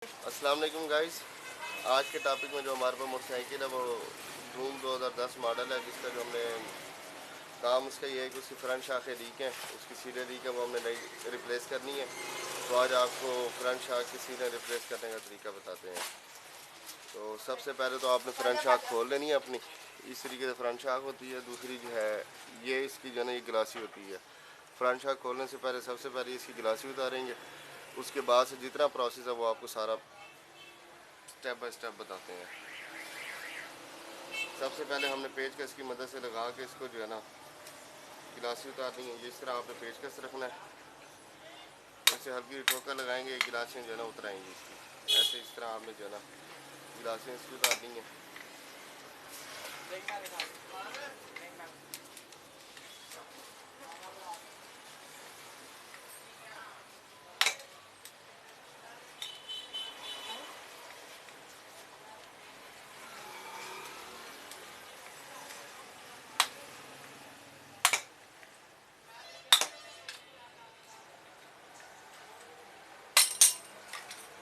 अस्सलाम वालेकुम गाइस। आज के टॉपिक में जो हमारे पास मोटरसाइकिल है वो धूम 2010 मॉडल है, जिसका जो हमने काम उसका ये है कि उसकी फ्रंट शाखें लीक हैं, उसकी सीटें लीक है, वो हमने नई रिप्लेस करनी है। तो आज आपको फ्रंट शाख की सीटें रिप्लेस करने का तरीका बताते हैं। तो सबसे पहले तो आपने फ्रंट शाख खोल लेनी है अपनी। इस तरीके से फ्रंट शाख होती है। दूसरी जो है ये इसकी जो है ये गिलासी होती है। फ्रंट शाख खोलने से पहले सबसे पहले इसकी गिलासी उतारेंगे। उसके बाद से जितना प्रोसेस है वो आपको सारा स्टेप बाय स्टेप बताते हैं। सबसे पहले हमने पेचकस की मदद से लगा के इसको जो है ना गिलासी उतारनी है। जिस तरह आपने पेचकस रखना है, इससे हल्की ठोकर लगाएंगे, गिलासियाँ जो है ना उतराएंगी इसकी। ऐसे इस तरह आपने जो है ना गिलासियाँ इसकी उतारनी है।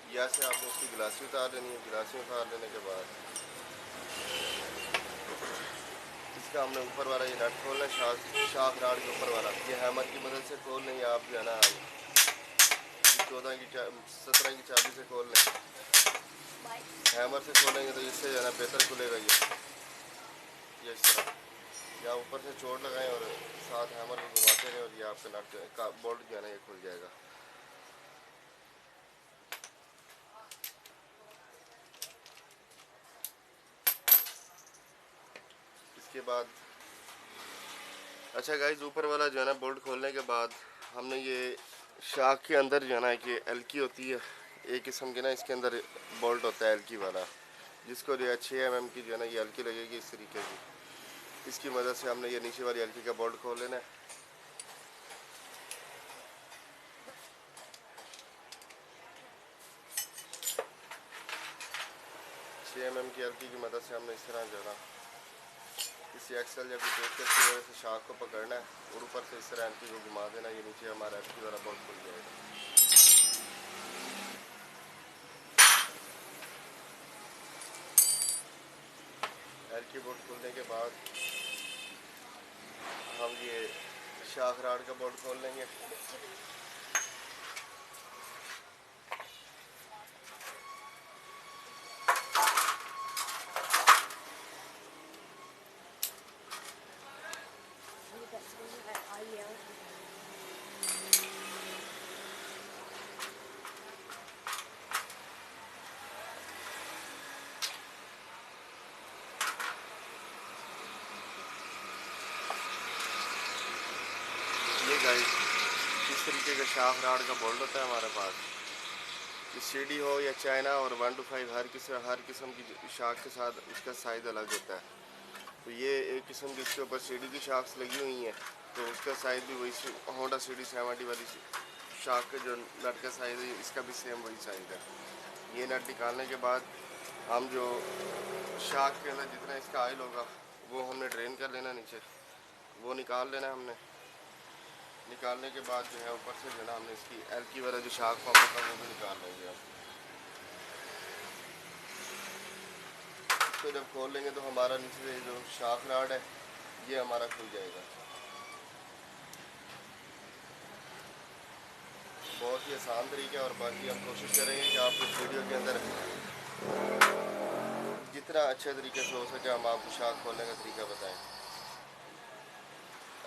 यहाँ से आपने इसकी गिलासी उतार लेनी है। गिलासी उतार लेने के बाद इसका हमने ऊपर वाला ये नट खोलना है, शाख राड के ऊपर वाला। ये हैमर की मदद से खोल लेंगे आप जो है ना 17 की चाबी से खोल लें। हैमर से खोलेंगे तो इससे जो है ना बेहतर खुलेगा। ये इस तरह या ऊपर से चोट लगाएं और साथ हैमर को घुमाते रहें और ये आपका नट का बोल्ट जो है ना ये खुल जाएगा। इसके बाद अच्छा गाइस, ऊपर वाला जो है ना बोल्ट खोलने के बाद हमने ये शाख के अंदर जो है ना कि एल्की होती है, एक किस्म की ना इसके अंदर बोल्ट होता है एल्की वाला, जिसको जो है 6 mm की जो है ना ये एल्की लगेगी इस तरीके की। इसकी मदद से हमने ये नीचे वाली एल्की का बोल्ट खोल लेना है। 6 mm की एल्की की मदद से हमने इस तरह जो है ना किसी एक्सल या कोई पेचकस की वजह से शाख को पकड़ना है और ऊपर से इस तरह एल्की को घुमा देना। ये नीचे हमारा एल्की वाला बोल्ट खुल जाएगा। एल्की बोल्ट खुलने के बाद हम ये शाख राड का बोल्ट खोल लेंगे। ये गाइस इस तरीके का शाख राड का बोल्ट होता है हमारे पास। ये सीडी हो या चाइना और 1 to 5 हर किस्म की शाख के साथ उसका साइज़ अलग होता है। तो ये एक किस्म की इसके ऊपर सीडी की शाख्स लगी हुई हैं, तो उसका साइज़ भी वही होंडा सीडी 70 वाली शाख के जो नट का साइज़ है इसका भी सेम वही साइज़ है। ये नट निकालने के बाद हम जो शाख के अंदर जितना इसका ऑयल होगा वो हमने ड्रेन कर लेना नीचे, वो निकाल लेना हमने। निकालने के बाद जो है ऊपर से जो है ना हमने इसकी एल्की वाला जो शाख पंप होता है वो भी निकाल लेंगे हम। इसको जब खोल लेंगे तो हमारा नीचे से जो शाख राड है ये हमारा खुल जाएगा। बहुत ही आसान तरीका है और बाकी हम कोशिश करेंगे कि आपको इस वीडियो के अंदर जितना अच्छे तरीके से हो सके हम आपको शाख खोलने का तरीका बताएं।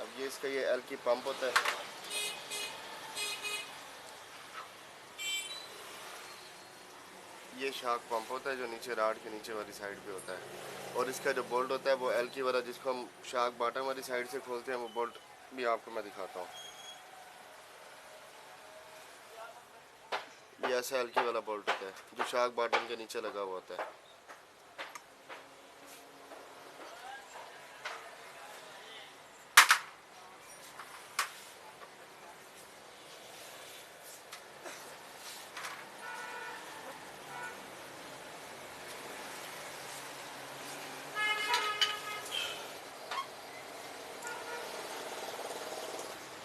अब ये इसका ये एल्की पंप होता है। ये शाख पंप होता है जो नीचे राड के नीचे वाली साइड पे होता है, और इसका जो बोल्ट होता है वो एल्की वाला जिसको हम शाख बॉटम वाली साइड से खोलते हैं, वो बोल्ट भी आपको मैं दिखाता हूँ। ये ऐसा एल्की वाला बोल्ट होता है जो शाख बॉटम के नीचे लगा हुआ होता है।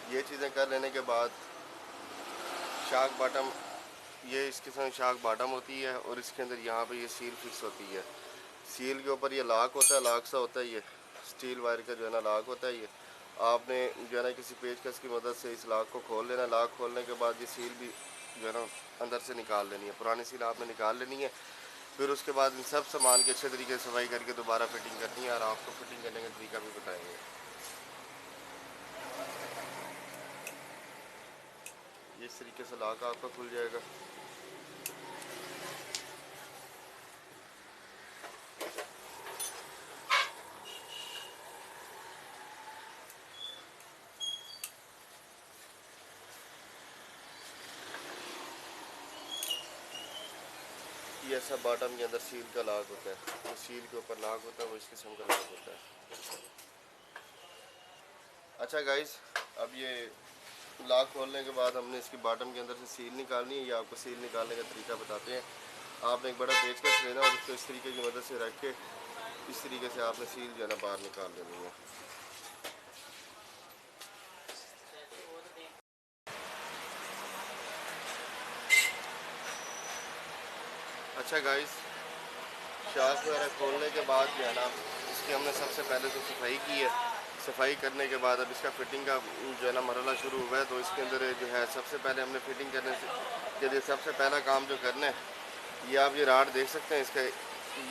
ये चीज़ें कर लेने के बाद शाख बॉटम ये इसके साथ शाख बॉटम होती है और इसके अंदर यहाँ पे ये सील फिक्स होती है। सील के ऊपर ये लॉक होता है, लॉक सा होता है, ये स्टील वायर का जो है ना लॉक होता है। ये आपने जो है ना किसी पेचकस की मदद से इस लॉक को खोल लेना। लॉक खोलने के बाद ये सील भी जो है ना अंदर से निकाल लेनी है, पुरानी सील आपने निकाल लेनी है। फिर उसके बाद इन सब सामान की अच्छे तरीके से सफाई करके दोबारा फिटिंग करनी है और आपको फिटिंग करने का तरीका भी बताएंगे। ये इस तरीके से लॉक आपका खुल जाएगा। ये ऐसा बॉटम के अंदर सील का लॉक होता है, जो सील के ऊपर लॉक होता है वो इस किस्म का लॉक होता है। अच्छा गाइस, अब ये लॉक खोलने के बाद हमने इसकी बॉटम के अंदर से सील निकालनी है। ये आपको सील निकालने का तरीका बताते हैं। आपने एक बड़ा पेचकस लेना और उसको इस तरीके की मदद से रख के इस तरीके से आपने सील जो है ना बाहर निकाल लेनी है। अच्छा गाइस, शाख वगैरह खोलने के बाद जो है ना इसकी हमने सबसे पहले तो सफाई की है। सफाई करने के बाद अब इसका फिटिंग का जो है ना मरहला शुरू हुआ है। तो इसके अंदर जो है सबसे पहले हमने फिटिंग करने के लिए सबसे पहला काम जो करना है, ये आप ये राड देख सकते हैं इसका,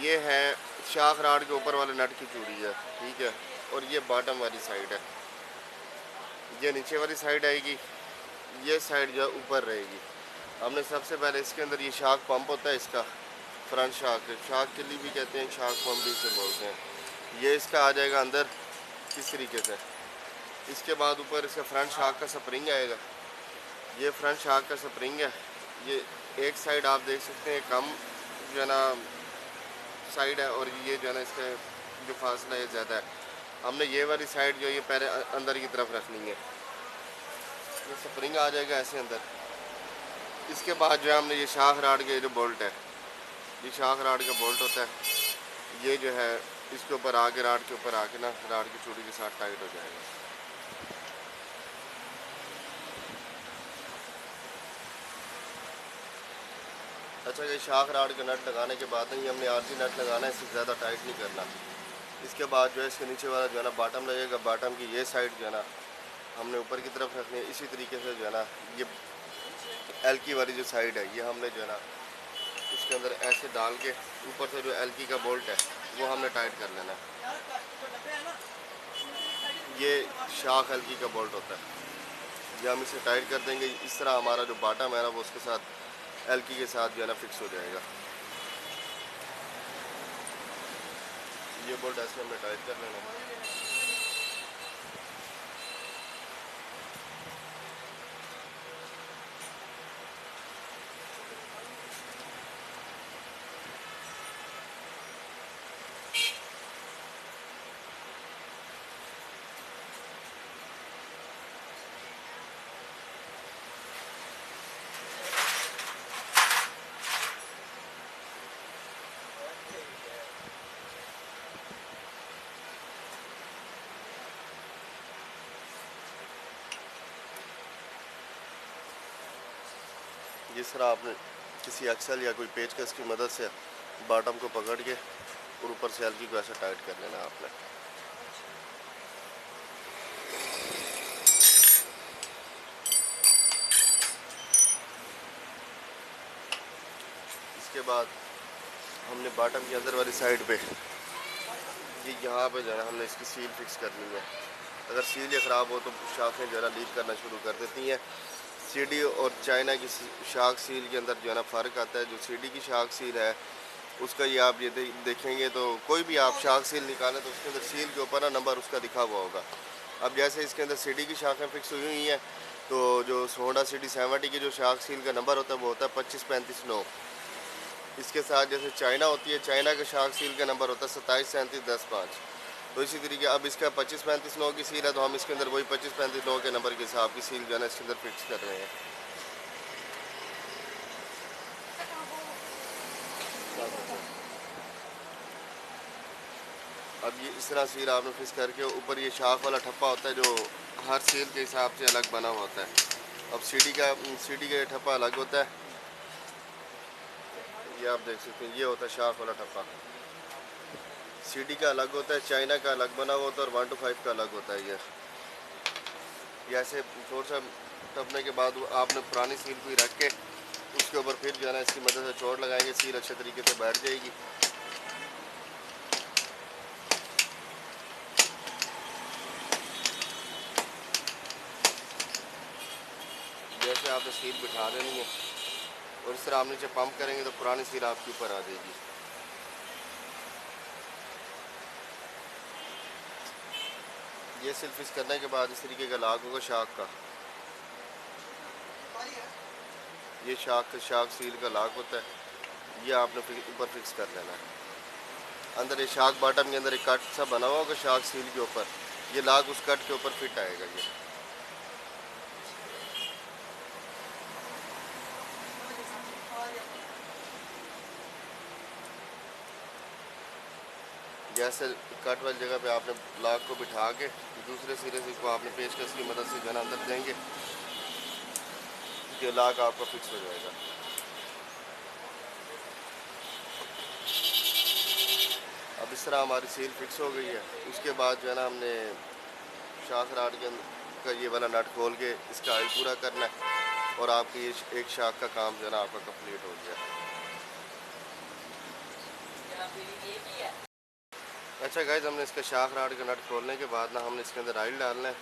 ये है शाख राड के ऊपर वाले नट की चूड़ी है, ठीक है। और ये बॉटम वाली साइड है, ये नीचे वाली साइड आएगी, ये साइड जो है ऊपर रहेगी। हमने सबसे पहले इसके अंदर ये शाख पंप होता है, इसका फ्रंट शाख के लिए भी कहते हैं, शाख पंप भी इसे बोलते हैं। ये इसका आ जाएगा अंदर किस तरीके से। इसके बाद ऊपर इसका फ्रंट शाख का स्प्रिंग आएगा, ये फ्रंट शाख का स्प्रिंग है। ये एक साइड आप देख सकते हैं कम जो है ना साइड है और ये जो है ना इसका जो फासला है ज़्यादा है। हमने ये वाली साइड जो ये पहले अंदर की तरफ रखनी है। ये स्प्रिंग आ जाएगा ऐसे अंदर। इसके बाद जो है हमने ये शाख राड के जो बोल्ट है, ये शाख राड का बोल्ट होता है, ये जो है इसके ऊपर आगे राड के ऊपर आके ना राड की चूड़ी के साथ टाइट हो जाएगा। अच्छा, ये शाख राड का नट लगाने के बाद ही हमने आरसी नट लगाना है, इससे ज़्यादा टाइट नहीं करना। इसके बाद जो है इसके नीचे वाला जो है ना बॉटम लगेगा, बॉटम की ये साइड जो है ना हमने ऊपर की तरफ रखनी है। इसी तरीके से जो है ना ये एल्की वाली जो साइड है, ये हमने जो है ना इसके अंदर ऐसे डाल के ऊपर से जो एल्की का बोल्ट है वो हमने टाइट कर लेना है। ये शाख एल्की का बोल्ट होता है, ये हम इसे टाइट कर देंगे। इस तरह हमारा जो बॉटम है ना वो उसके साथ एल्की के साथ जो है ना फिक्स हो जाएगा। ये बोल्ट ऐसे हमने टाइट कर लेना है। जिस तरह आपने किसी एक्सल या कोई पेचकस की मदद से बॉटम को पकड़ के और ऊपर से एल्की को ऐसा टाइट कर लेना आपने। इसके बाद हमने बॉटम के अंदर वाली साइड पे ये यहाँ पे जो है हमने इसकी सील फिक्स करनी है। अगर सील ये ख़राब हो तो शाखें जो है ना लीक करना शुरू कर देती हैं। सीडी और चाइना की शाख सील के अंदर जो है ना फ़र्क आता है। जो सीडी की शाख सील है उसका ये आप ये देखेंगे तो कोई भी आप शाख सील निकालें तो उसके अंदर सील के ऊपर ना नंबर उसका लिखा हुआ होगा। अब जैसे इसके अंदर सीडी की शाखें फिक्स हुई हुई हैं तो जो होंडा सिटी 70 की जो शाख सील का नंबर होता है वो होता है 2535-9। इसके साथ जैसे चाइना होती है, चाइना के शाख सील का नंबर होता है 2737-10-5। तो इसी तरीके अब इसका 2535-9 की सील है तो हम इसके अंदर वही 2535-9 के नंबर के हिसाब की सील जो है ना इसके अंदर फिक्स कर रहे हैं। अब ये इस तरह सील आपने फिक्स करके ऊपर ये शाख वाला ठप्पा होता है जो हर सील के हिसाब से अलग बना हुआ होता है। अब सीडी का ये ठप्पा अलग होता है ये आप देख सकते हैं, ये होता है शाख वाला टप्पा। सीडी का अलग होता है, चाइना का अलग बना हुआ होता है और 1 to 5 का अलग होता है। ये ऐसे थोड़ा सा टपने के बाद आपने पुरानी सील को ही रख के उसके ऊपर फिर जो है ना इसकी मदद से चोट लगाएंगे, सील अच्छे तरीके से बैठ जाएगी। जैसे आपने सील बिठा देनी है और इस तरह आप नीचे पंप करेंगे तो पुरानी सील आपके ऊपर आ जाएगी। ये सील फिक्स करने के बाद इस तरीके का लाग होगा शाख का। ये शाख सील का लाग होता है, ये आपने ऊपर फिक्स कर लेना है। अंदर ये शाख बॉटम के अंदर एक कट सा बना हुआ होगा शाख सील के ऊपर, ये लाग उस कट के ऊपर फिट आएगा। ये जैसे कट वाली जगह पे आपने लाग को बिठा के दूसरे सिरे से इसको आपने पेचकस की मदद से जन अंदर देंगे, ये लाग आपका फिक्स हो जाएगा। अब इस तरह हमारी सील फिक्स हो गई है। उसके बाद जो है ना हमने शाख राड के का ये वाला नट खोल के इसका ऑयल पूरा करना है और आपकी ये एक शाख का काम जो है ना आपका कंप्लीट हो गया। अच्छा गाइस, हमने इसका शाख राड का नट खोलने के बाद ना हमने इसके अंदर ऑयल डालना है।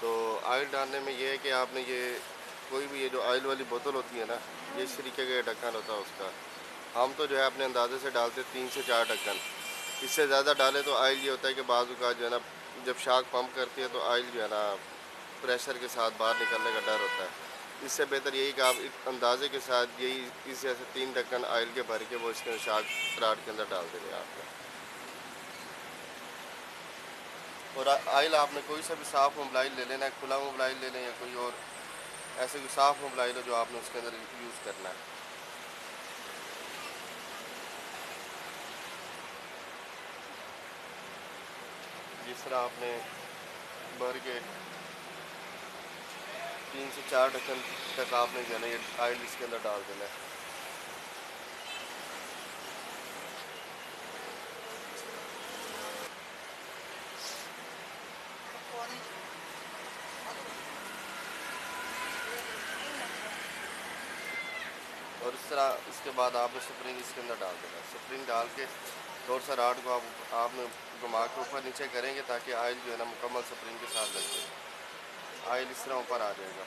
तो ऑयल डालने में ये है कि आपने ये कोई भी ये जो ऑयल वाली बोतल होती है ना, ये इस तरीके का ढक्कन होता है उसका। हम तो जो है अपने अंदाजे से डालते 3 से 4 ढक्कन। इससे ज़्यादा डाले तो ऑयल ये होता है कि बाजू का जो है ना जब शाख पंप करती है तो ऑयल जो है ना प्रेशर के साथ बाहर निकलने का डर होता है। इससे बेहतर यही कि आप एक अंदाजे के साथ यही इस जैसे 3 ढक्कन ऑयल के भर के वो इसके शाख राड के अंदर डाल देंगे आपने। और ऑयल आपने कोई सा भी साफ़ मोबाइल ले लेना है, खुला मोबाइल ले लें या कोई और ऐसे कोई साफ़ मोबाइल हो जो आपने उसके अंदर यूज़ करना है। जिस तरह आपने भर के 3 से 4 ढक्कन तक आपने जो है ना ये ऑयल इसके अंदर डाल देना है। और इस तरह इसके बाद आपने स्प्रिंग इसके अंदर डाल देना है। स्प्रिंग डाल के थोड़ा सा राड को आपने घुमा के ऊपर नीचे करेंगे ताकि ऑयल जो है ना मुकम्मल स्प्रिंग के साथ लग जाए। ऑयल इस तरह ऊपर आ जाएगा।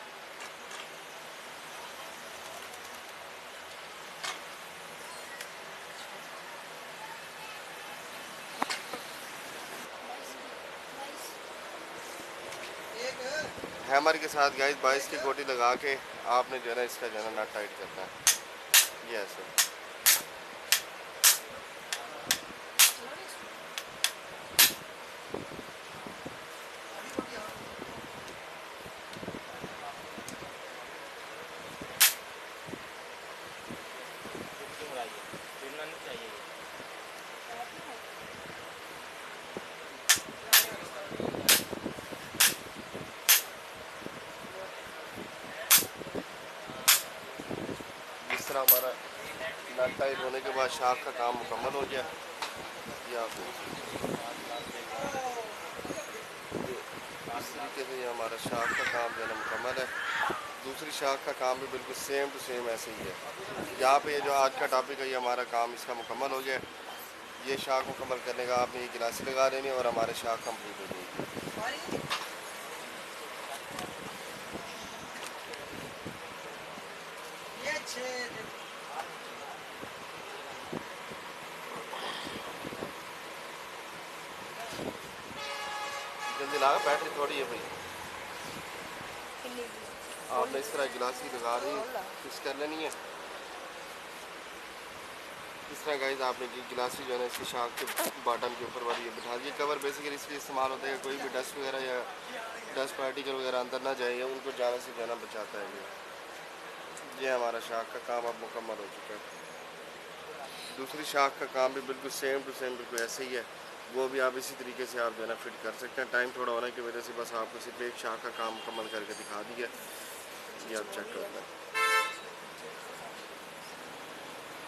हैमर के साथ गाइस 22 की गोटी लगा के आपने जो है ना इसका जो है ना नट टाइट करना है। ये ऐसे इस तरह हमारा नट टाइट होने के बाद शाख का काम मुकम्मल हो गया। ये आप इस तरीके से ये हमारा शाख का काम जो है ना मुकम्मल है। दूसरी शाख का काम भी बिल्कुल सेम टू सेम ऐसे ही है। यहाँ पे ये जो आज का टॉपिक है ये हमारा काम इसका मुकम्मल हो गया। ये शाख मुकम्मल करने का आपने ये गिलासी लगा देनी और हमारे शाख कंप्लीट हो जाएगी। जल्दी लगा, बैटरी थोड़ी है भाई। आपने इस तरह गिलासी लगा दी, फिक्स कर लेनी है। इस तरह गाइस आपने गिलासी जो है ना इसकी शाख के बॉटम के ऊपर वाली ये बिठा दी। कवर बेसिकली इसलिए इस्तेमाल होता है कि कोई भी डस्ट वगैरह या डस्ट पार्टिकल वगैरह अंदर ना जाए या उनको जाने से जाना बचाता है। ये हमारा शाख का काम अब मुकम्मल हो चुका है। दूसरी शाख का काम भी बिल्कुल सेम टू सेम बिल्कुल ऐसे ही है। वो भी आप इसी तरीके से आप जो है ना फिट कर सकते हैं। टाइम थोड़ा होने की वजह से बस आपको सिर्फ एक शाख का काम मुकम्मल करके दिखा दिया। ये आप चेक कर लें।